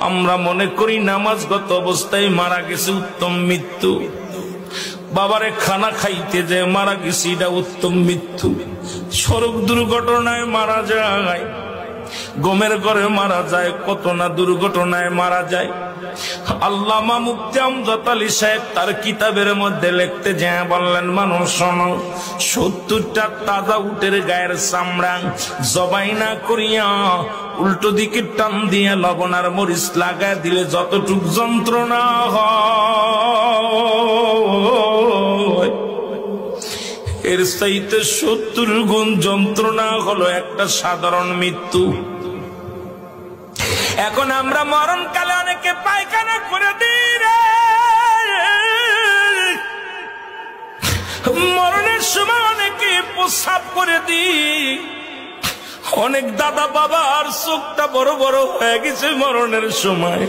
আমরা মনে করি নামাজগত অবস্থায় মারা গেছে উত্তম মৃত্যু, বাবারে খানা খাইতে যে মারা গেছে এটা উত্তম মৃত্যু। সড়ক দুর্ঘটনায় মারা যায়, গমের ঘরে মারা যায়, কত না দুর্ঘটনায় মারা যায়। আল্লামা মুফতি আমজাদ আলী সাহেব তার কিতাবের মধ্যে লিখতে যায় বললেন, মানুষ শোনো, 70টা তাজা উটের গায়ের চামড়া জবাই না করিয়া উল্টো দিকে টান দিয়ে লবণ আর মরিচ লাগায় দিলে যতটুক যন্ত্রণা হয়, এর চাইতে 70 গুণ যন্ত্রণা হলো একটা সাধারণ মৃত্যু। এখন আমরা মরণকালে অনেকে পায়খানা করে দিই রে, মরণের সময় অনেকে প্রস্রাব করে দিই। অনেক দাদা বাবার চোখটা বড় বড় হয়ে গেছে মরণের সময়।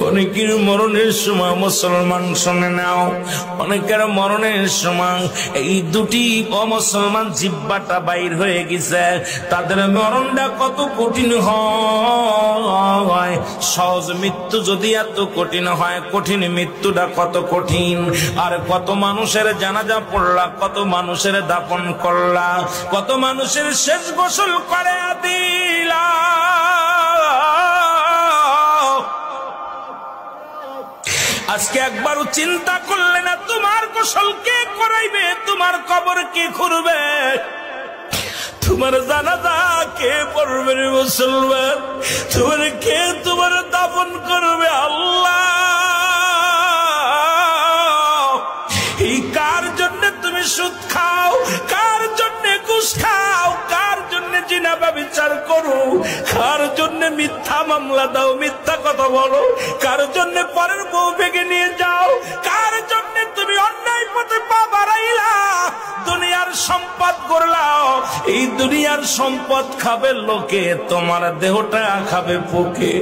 অনেকের মরণের সময় মুসলমান শুনে নাও, অনেকের মরণের সময় এই দুটি অমুসলমান জিহ্বাটা বাইর হয়ে গেছে। তাদের মরণটা কত কঠিন হয়। সহজ মৃত্যু যদি এত কঠিন হয়, কঠিন মৃত্যুটা কত কঠিন। আর কত মানুষের জানাজা পড়লা, কত মানুষের দাফন করলা, কত মানুষের শেষ গোসল করে দিলা। আজকে একবারও চিন্তা করলে না তোমার গোসল কে করাইবে, তোমার কবর কে খুঁড়বে, তোমার জানাজা কে পড়বে রে মুসলমান, তোমার কে তোমার দাফন করবে? আল্লাহ, এই কার জন্য তুমি সুদ খাও, কার জন্য ঘুষ খাও, কার জন্য জিনা ব্যভিচার করো, কার জন্য মিথ্যা মামলা দাও, মিথ্যা কথা বলো, কার জন্য পরের বউ ভেঙে নিয়ে যাও, কার জন্য তুমি অন্যায় পথে পা বাড়াইলা, দুনিয়ার সম্পদ করলাও। এই দুনিয়ার সম্পদ খাবে লোকে, তোমার দেহটা খাবে পোকে।